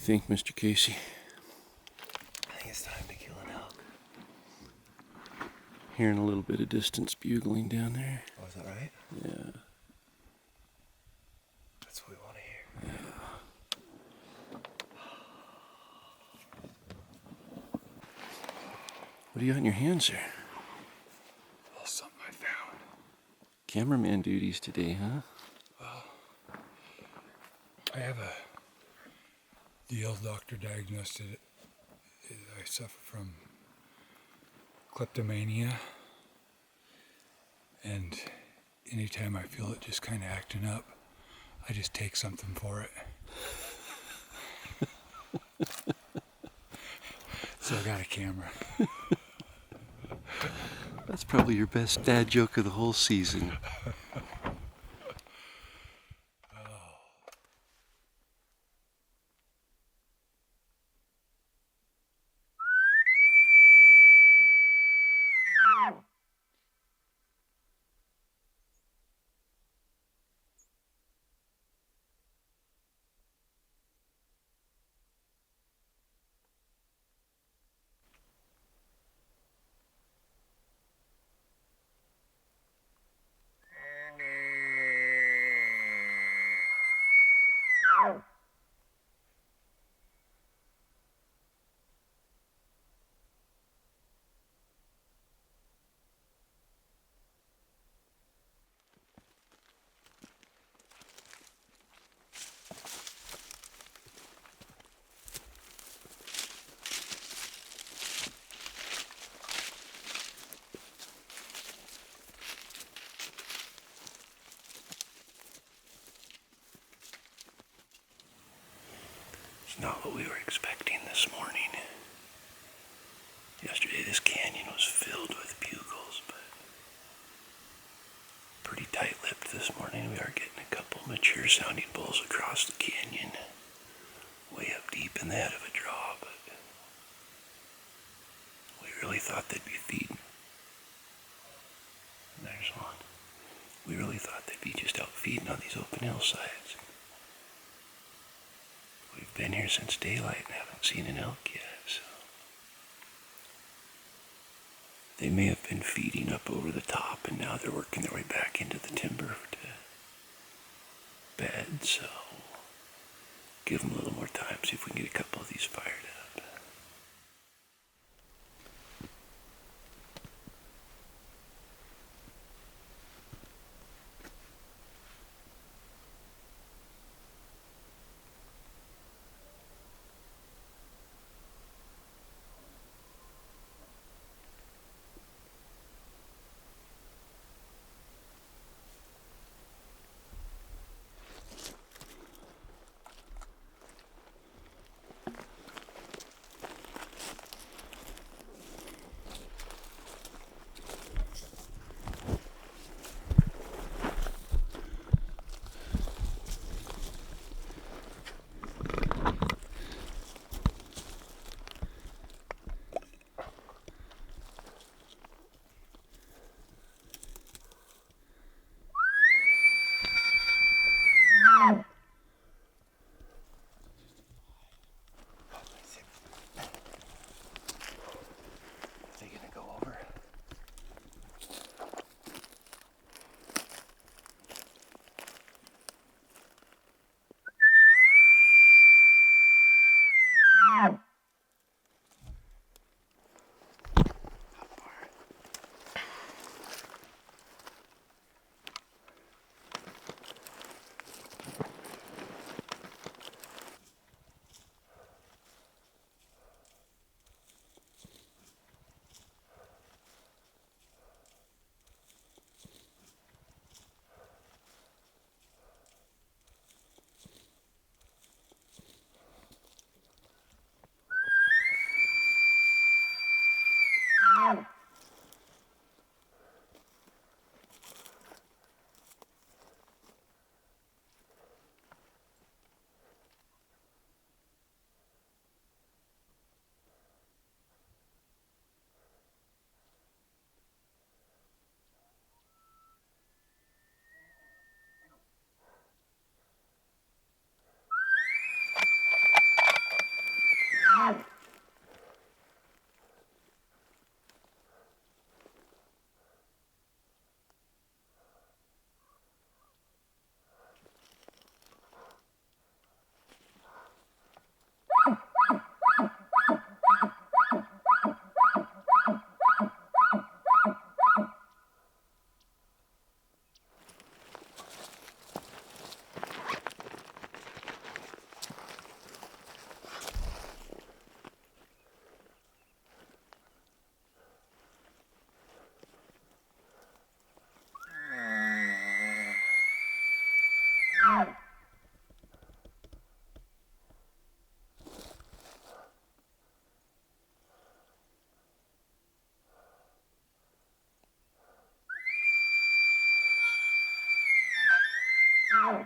You think, Mr. Casey? I think it's time to kill an elk. Hearing a little bit of distance bugling down there. Oh, is that right? Yeah. That's what we want to hear. Yeah. What do you got in your hands there? Oh, something I found. Cameraman duties today, huh? Well, I have the old doctor diagnosed it. I suffer from kleptomania. And anytime I feel it just kind of acting up, I just take something for it. So I got a camera. That's probably your best dad joke of the whole season. It's not what we were expecting this morning. Yesterday this canyon was filled with bugles, but pretty tight-lipped this morning. We are getting a couple mature sounding bulls across the canyon, way up deep in the head of a draw, but we really thought they'd be feeding. And there's one. We really thought they'd be just out feeding on these open hillsides. We've been here since daylight and haven't seen an elk yet, so they may have been feeding up over the top and now they're working their way back into the timber to bed, so give them a little more time, see if we can get a couple of these fired up. Well,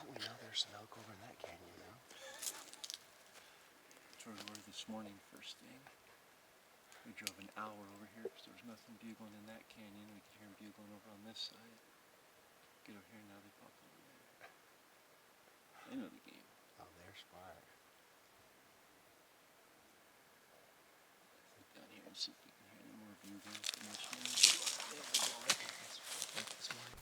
we know there's an elk over in that canyon now. That's where we were this morning first thing. We drove an hour over here because there was nothing bugling in that canyon. We could hear them bugling over on this side. Get over here, now they pop over there. They know the game. Oh, they're smart. Look down here and see if we can hear any more bugling from this one. There we go, right there. That's one.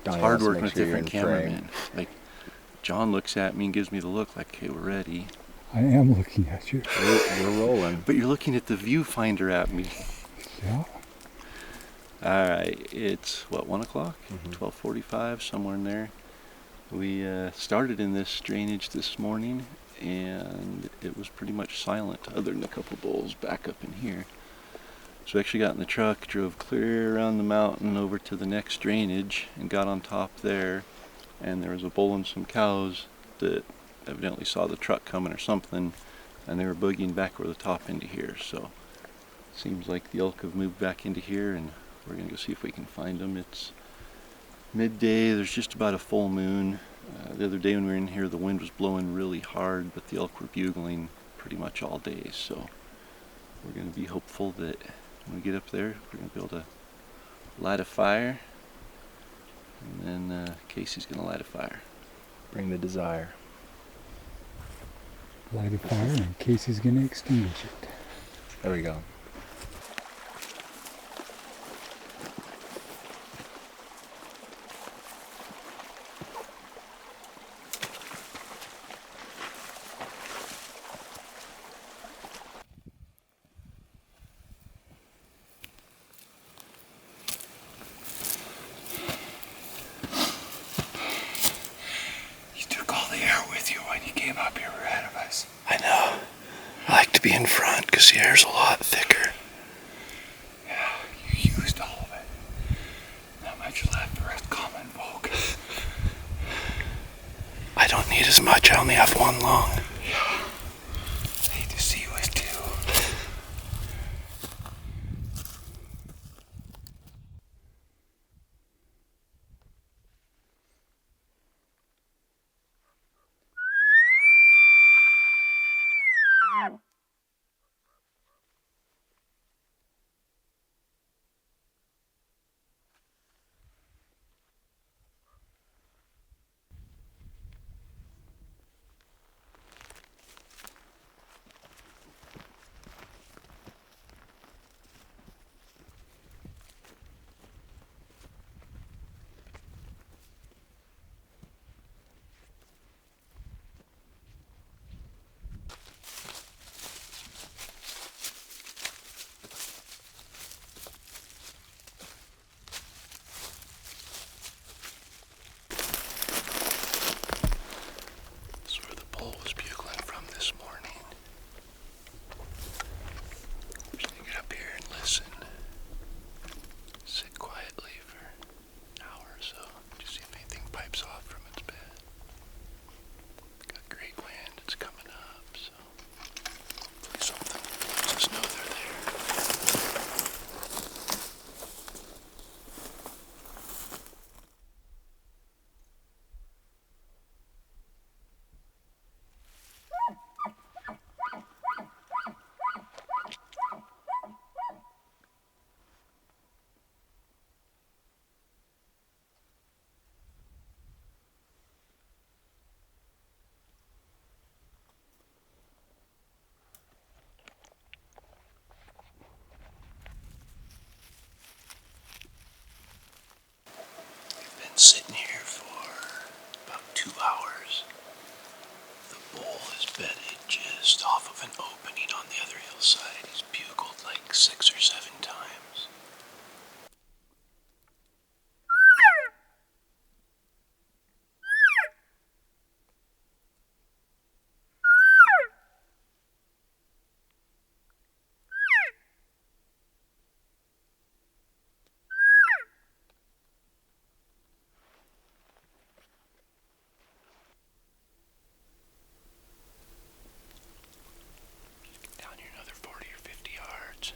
It's hard working with different cameramen. Like, John looks at me and gives me the look like, okay, we're ready. I am looking at you. We're rolling. But you're looking at the viewfinder at me. Yeah. Alright, it's, what, 1 o'clock? 12:45, somewhere in there. We started in this drainage this morning, and it was pretty much silent, other than a couple bulls back up in here. So we actually got in the truck, drove clear around the mountain over to the next drainage, and got on top there. And there was a bull and some cows that evidently saw the truck coming or something, and they were boogieing back over the top into here. So seems like the elk have moved back into here, and we're gonna go see if we can find them. It's midday, there's just about a full moon. The other day when we were in here, the wind was blowing really hard, but the elk were bugling pretty much all day. So we're gonna be hopeful that when we get up there, we're gonna be able to light a fire, and then Casey's gonna light a fire. Bring the desire. Light a fire and Casey's going to extinguish it. There we go. You took all the air with you when you came up here ahead of us. I know. I like to be in front because the air's a lot thicker. Yeah, you used all of it. Not much left for us common folk. I don't need as much, I only have one lung. Yeah. I hate to see you as two. an opening on the other hillside. He's bugled like 6 or 7 times. Down here another 40 or 50 yards.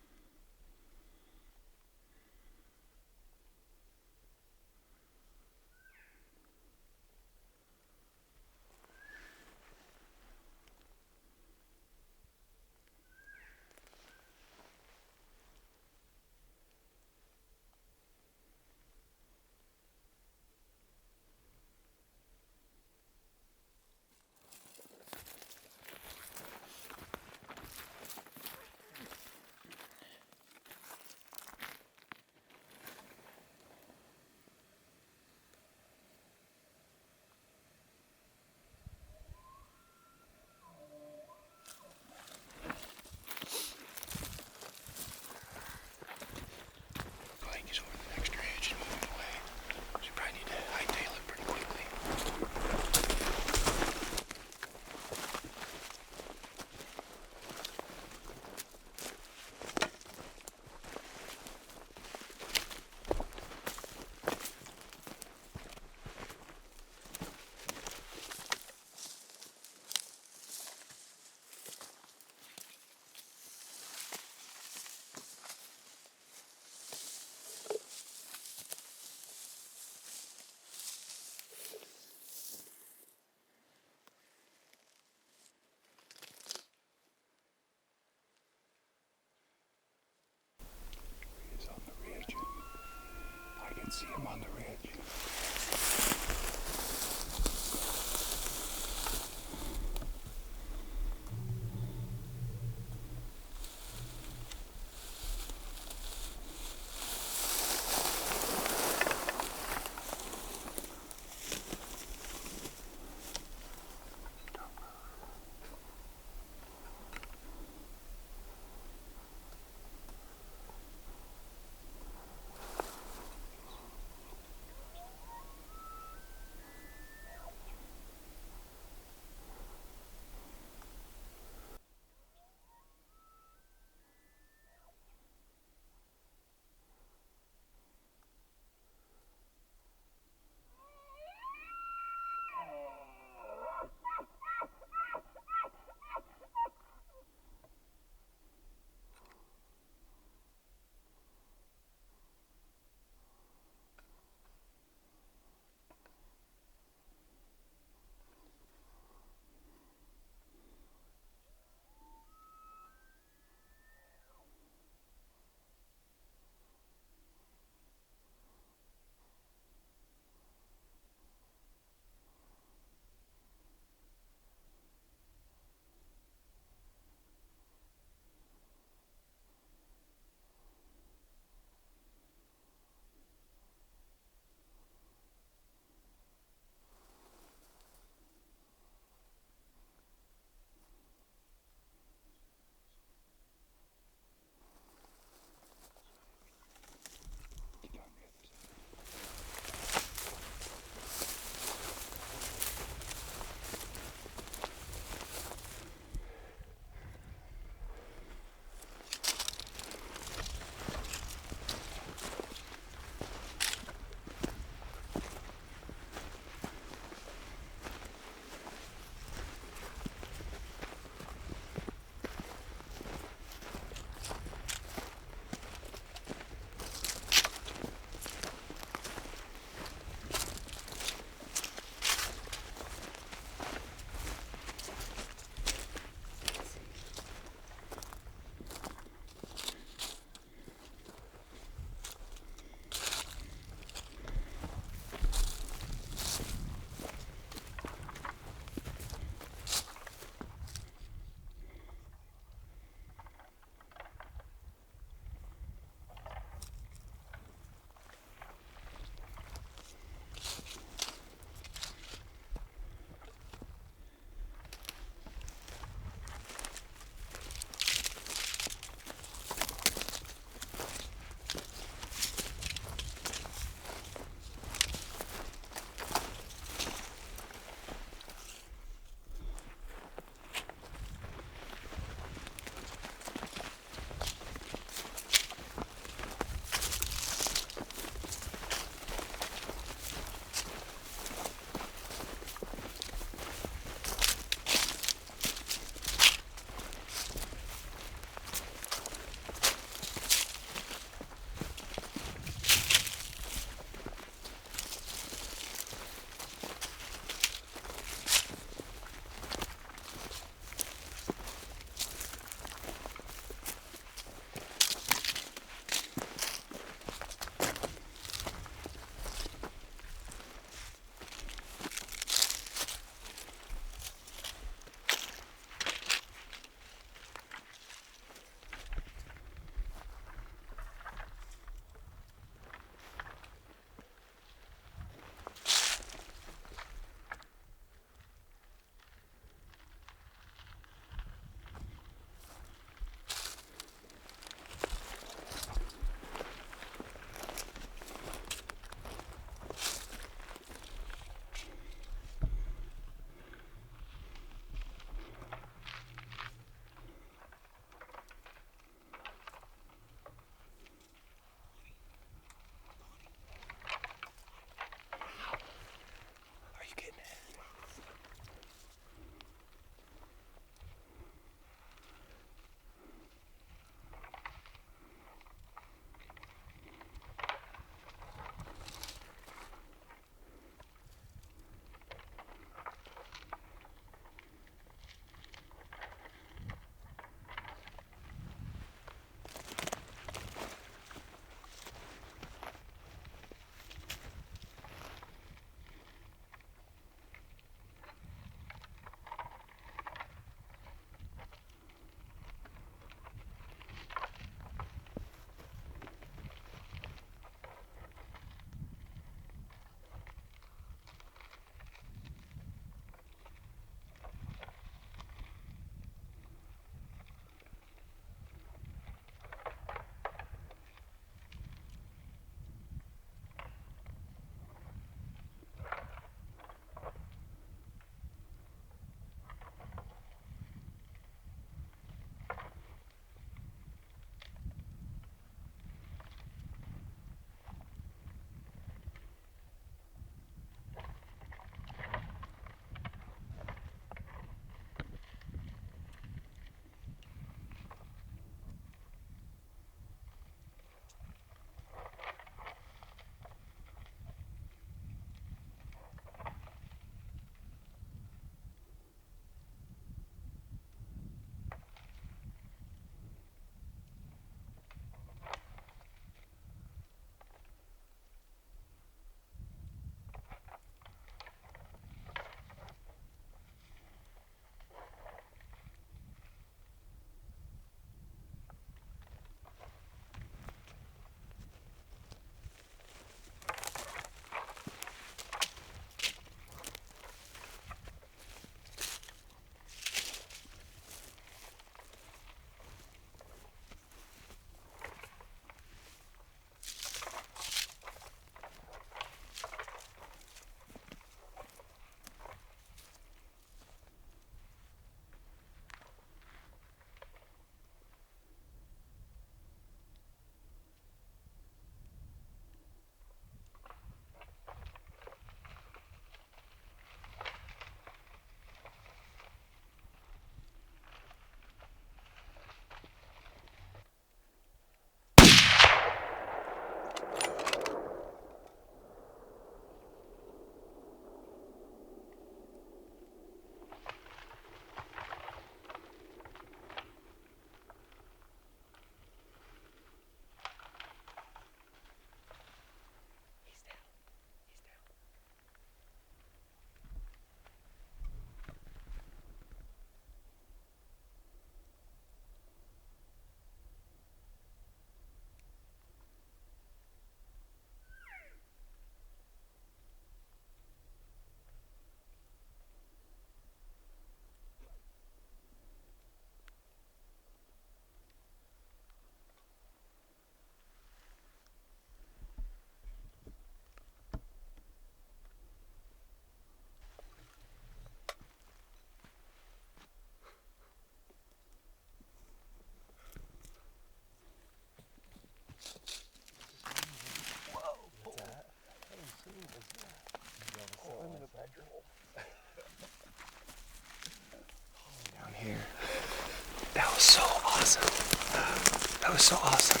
so awesome.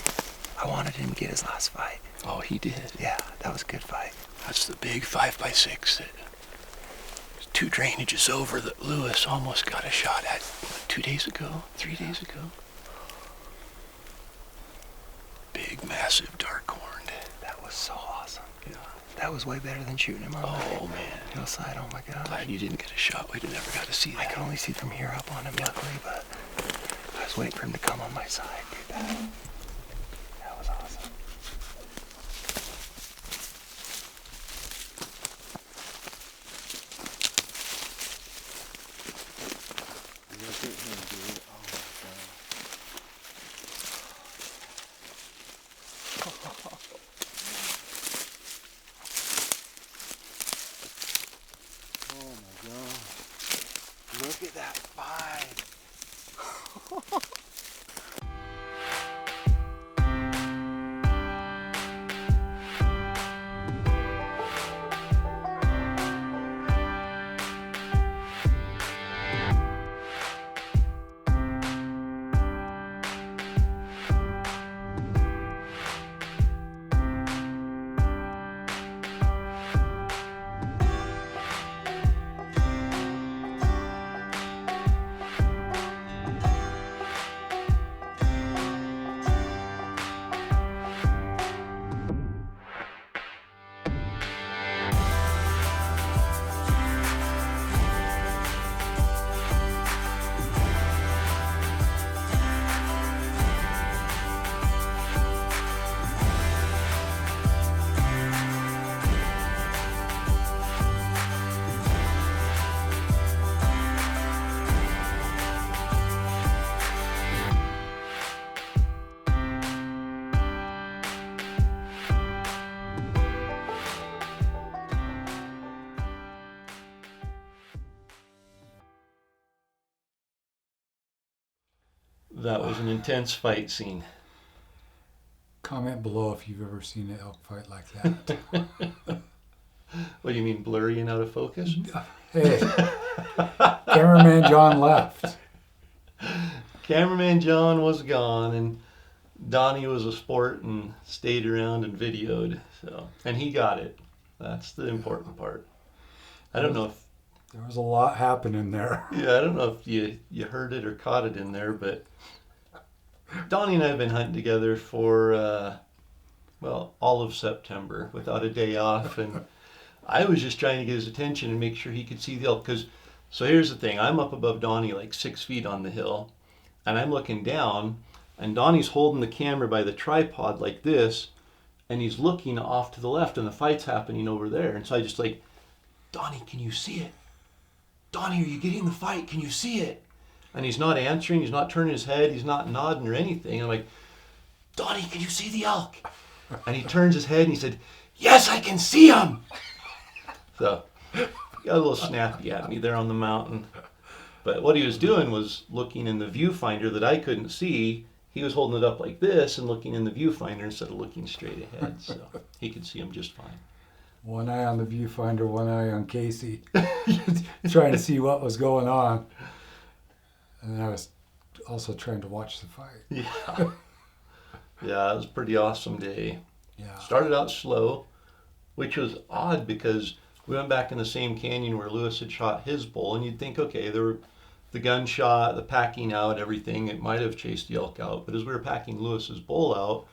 I wanted him to get his last fight. Oh, he did. Yeah, that was a good fight. That's the big 5x6 that 2 drainages over that Lewis almost got a shot at 3 days ago. Big, massive, dark horned. That was so awesome. Yeah. That was way better than shooting him on Oh, the man. hillside. Oh my gosh. Glad you didn't get a shot. We'd have never got to see that. I could only see from here up on him, luckily, but I was waiting for him to come on my side, dude. That was awesome. Look at him, dude. Oh my God. Oh my God. Look at that fight. That was an intense fight scene. Comment below if you've ever seen an elk fight like that. What do you mean, blurry and out of focus? Hey, cameraman John left. Cameraman John was gone, and Donnie was a sport and stayed around and videoed. So, and he got it. That's the important part. I don't know if There was a lot happening there. I don't know if you heard it or caught it in there, but Donnie and I have been hunting together for all of September without a day off, and I was just trying to get his attention and make sure he could see the elk. So here's the thing: I'm up above Donnie like 6 feet on the hill, and I'm looking down, and Donnie's holding the camera by the tripod like this, and he's looking off to the left, and the fight's happening over there. And so I just like, Donnie, can you see it? Donnie, are you getting the fight? Can you see it? And he's not answering. He's not turning his head. He's not nodding or anything. I'm like, Donnie, can you see the elk? And he turns his head and he said, yes, I can see him. So he got a little snappy at me there on the mountain. But what he was doing was looking in the viewfinder that I couldn't see. He was holding it up like this and looking in the viewfinder instead of looking straight ahead. So he could see him just fine. One eye on the viewfinder, one eye on Casey, trying to see what was going on. And I was also trying to watch the fight. Yeah. Yeah, it was a pretty awesome day. Yeah. Started out slow, which was odd because we went back in the same canyon where Lewis had shot his bull, and you'd think, okay, there were the gunshot, the packing out, everything, it might have chased the elk out. But as we were packing Lewis's bull out,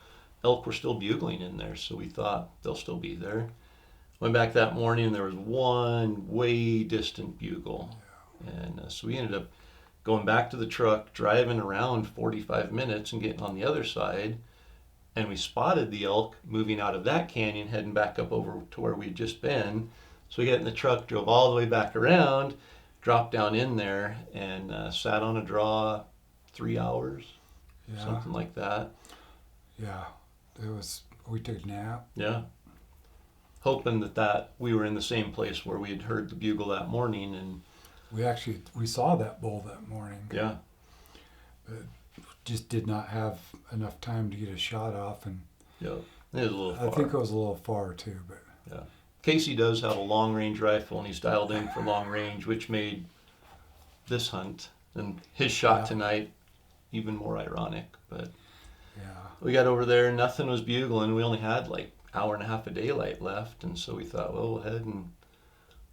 elk were still bugling in there, so we thought they'll still be there. Went back that morning and there was one way distant bugle. And so we ended up going back to the truck, driving around 45 minutes and getting on the other side. And we spotted the elk moving out of that canyon, heading back up over to where we'd just been. So we got in the truck, drove all the way back around, dropped down in there, and sat on a draw 3 hours, something like that. Yeah, we took a nap. Yeah. Hoping that we were in the same place where we had heard the bugle that morning, and we saw that bull that morning. Yeah. But just did not have enough time to get a shot off, and Yeah, it was a little far. I think it was a little far too, but Yeah. Casey does have a long range rifle, and he's dialed in for long range, which made this hunt and his shot tonight even more ironic. But Yeah. We got over there and nothing was bugling. We only had like hour and a half of daylight left, and so we thought, well, we'll head and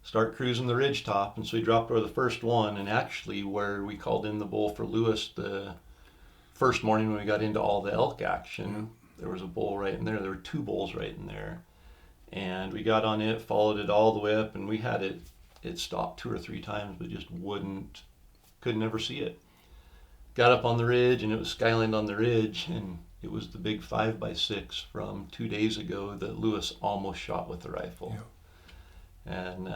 start cruising the ridge top. And so we dropped over the first one, and actually where we called in the bull for Lewis the first morning when we got into all the elk action, there was a bull right in there. There were 2 bulls right in there. And we got on it, followed it all the way up, and we had it stopped 2 or 3 times, but just could never see it. Got up on the ridge, and it was skylined on the ridge, and it was the big 5x6 from 2 days ago that Lewis almost shot with the rifle. Yep. And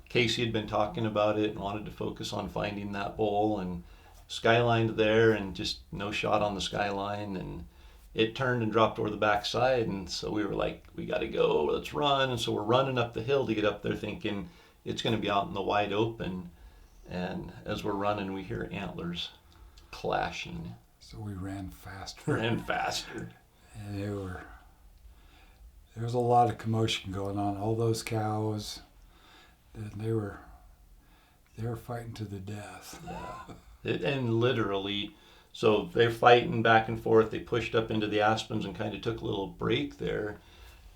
Casey had been talking about it and wanted to focus on finding that bull, and skylined there, and just no shot on the skyline, and it turned and dropped over the backside. And so we were like, we got to go, let's run. And so we're running up the hill to get up there thinking it's going to be out in the wide open. And as we're running, we hear antlers clashing. So we ran faster. Ran faster. And there was a lot of commotion going on. All those cows, they were fighting to the death. Yeah. And literally, so they're fighting back and forth. They pushed up into the aspens and kind of took a little break there.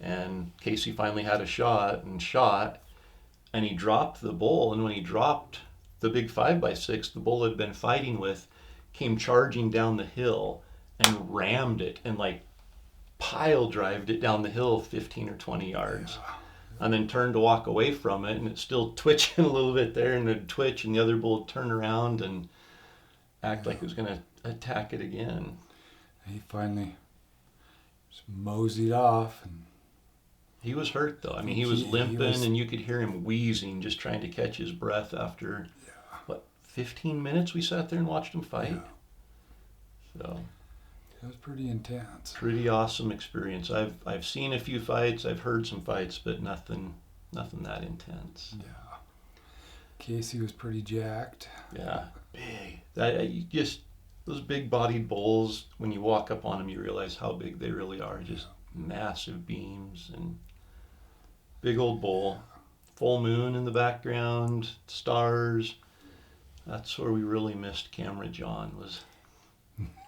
And Casey finally had a shot, and he dropped the bull. And when he dropped the big 5x6 the bull had been fighting with, came charging down the hill and rammed it and like pile drived it down the hill 15 or 20 yards. Yeah. And then turned to walk away from it, and it's still twitching a little bit there, and it'd twitch, and the other bull would turn around and act like it was going to attack it again. He finally just moseyed off. And He was hurt, though. I mean, he was limping, and you could hear him wheezing, just trying to catch his breath after, 15 minutes we sat there and watched him fight? Yeah. So It was pretty intense. pretty awesome experience. I've seen a few fights, I've heard some fights, but nothing that intense. Yeah. Casey was pretty jacked. Yeah, big. Those big-bodied bulls, when you walk up on them, you realize how big they really are. Just massive beams and big old bull. Full moon in the background, stars. That's where we really missed Camera John, was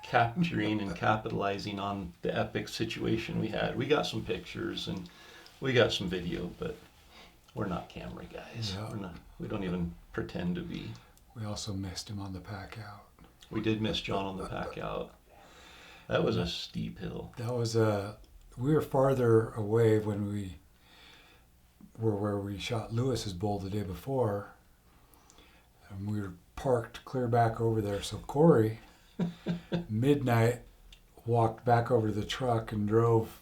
capturing and capitalizing on the epic situation we had. We got some pictures and we got some video, but we're not camera guys. Yeah. We don't even pretend to be. We also missed him on the pack out. We did miss John on the pack out. That was a steep hill. We were farther away when we were where we shot Lewis's bull the day before, and we were parked clear back over there. So Corey, midnight, walked back over to the truck and drove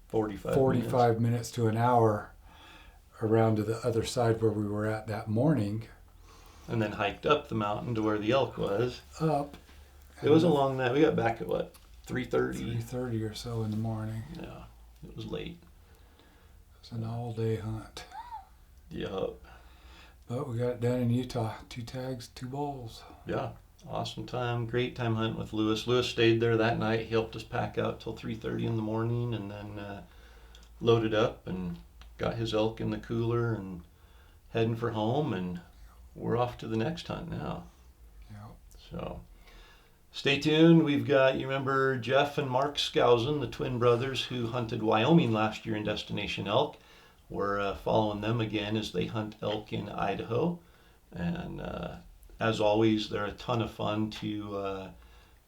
45 minutes to an hour around to the other side where we were at that morning. And then hiked up the mountain to where the elk was. Up. It was a long night. We got back at 3:30? 3:30 or so in the morning. Yeah, it was late. It was an all-day hunt. Yup. But we got it done in Utah. 2 tags, 2 bulls. Yeah, awesome time. Great time hunting with Lewis. Lewis stayed there that night. He helped us pack out till 3:30 in the morning, and then loaded up and got his elk in the cooler and heading for home, and we're off to the next hunt now. Yeah. So stay tuned. We've got, you remember Jeff and Mark Skousen, the twin brothers who hunted Wyoming last year in Destination Elk. We're following them again as they hunt elk in Idaho. And as always, they're a ton of fun to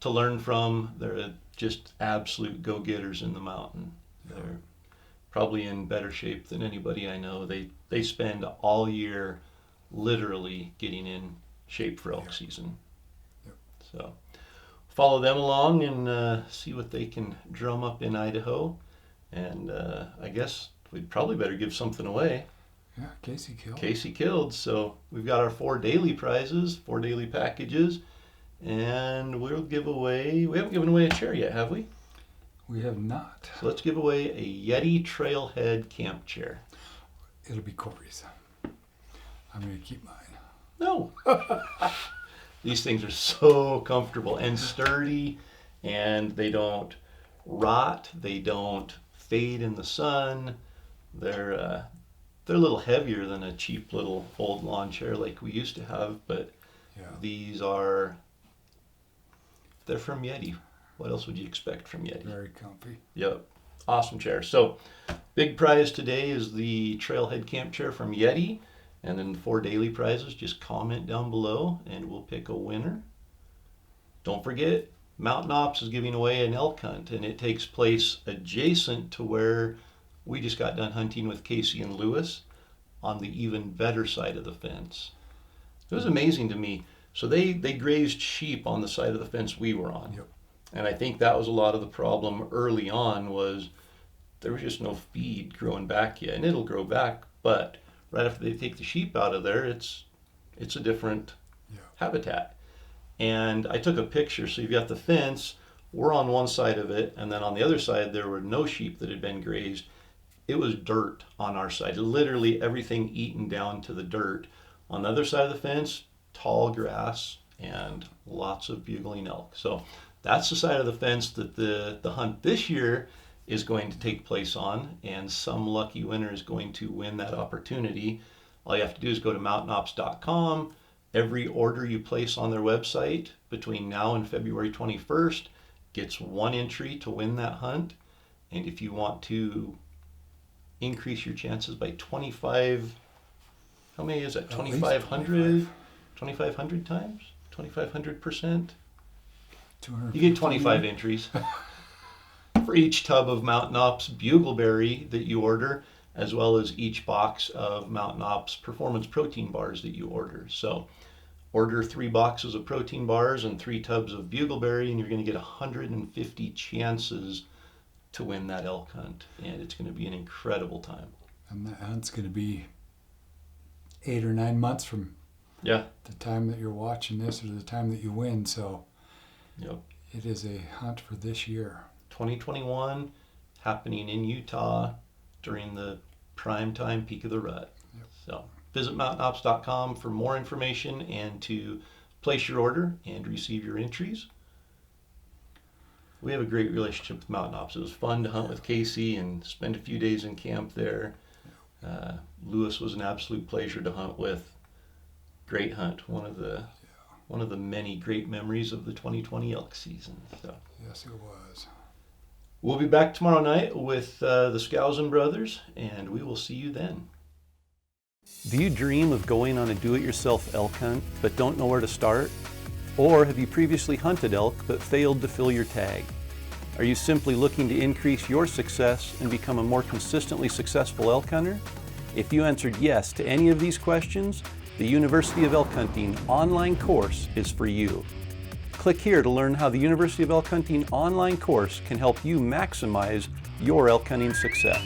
learn from. They're just absolute go-getters in the mountain. They're probably in better shape than anybody I know. They spend all year literally getting in shape for elk season. Yep. So follow them along and see what they can drum up in Idaho. And I guess we'd probably better give something away. Yeah, Casey killed. Casey killed. So we've got our 4 daily prizes, 4 daily packages, and we haven't given away a chair yet, have we? We have not. So let's give away a Yeti Trailhead camp chair. It'll be Corey's. I'm going to keep mine. No. These things are so comfortable and sturdy, and they don't rot. They don't fade in the sun. They're a little heavier than a cheap little old lawn chair like we used to have, but Yeah. they're from Yeti. What else would you expect from Yeti? Very comfy. Yep. Awesome chair. So, big prize today is the Trailhead Camp Chair from Yeti. And then 4 daily prizes. Just comment down below and we'll pick a winner. Don't forget, Mountain Ops is giving away an elk hunt, and it takes place adjacent to where we just got done hunting with Casey and Lewis on the even better side of the fence. It was amazing to me. So they grazed sheep on the side of the fence we were on. Yep. And I think that was a lot of the problem early on, was there was just no feed growing back yet. And it'll grow back, but right after they take the sheep out of there, it's a different habitat. And I took a picture. So you've got the fence, we're on one side of it, and then on the other side there were no sheep that had been grazed. It was dirt on our side, literally everything eaten down to the dirt. On the other side of the fence, tall grass and lots of bugling elk. So that's the side of the fence that the hunt this year is going to take place on, and some lucky winner is going to win that opportunity. All you have to do is go to mountainops.com. Every order you place on their website between now and February 21st gets 1 entry to win that hunt. And if you want to increase your chances by 25, how many is that? 2,500? 2,500 times? 2,500%? You get 25 entries for each tub of Mountain Ops Bugleberry that you order, as well as each box of Mountain Ops Performance Protein Bars that you order. So order 3 boxes of protein bars and 3 tubs of Bugleberry, and you're going to get 150 chances to win that elk hunt. And it's going to be an incredible time. And that hunt's going to be 8 or 9 months from the time that you're watching this or the time that you win. So it is a hunt for this year. 2021, happening in Utah during the prime time peak of the rut. So visit mountainops.com for more information and to place your order and receive your entries. We have a great relationship with Mountain Ops. It was fun to hunt with Casey and spend a few days in camp there. Lewis was an absolute pleasure to hunt with. Great hunt. One of the many great memories of the 2020 elk season. So yes, it was. We'll be back tomorrow night with the Skousen brothers, and we will see you then. Do you dream of going on a do-it-yourself elk hunt but don't know where to start? Or have you previously hunted elk but failed to fill your tag? Are you simply looking to increase your success and become a more consistently successful elk hunter? If you answered yes to any of these questions, the University of Elk Hunting online course is for you. Click here to learn how the University of Elk Hunting online course can help you maximize your elk hunting success.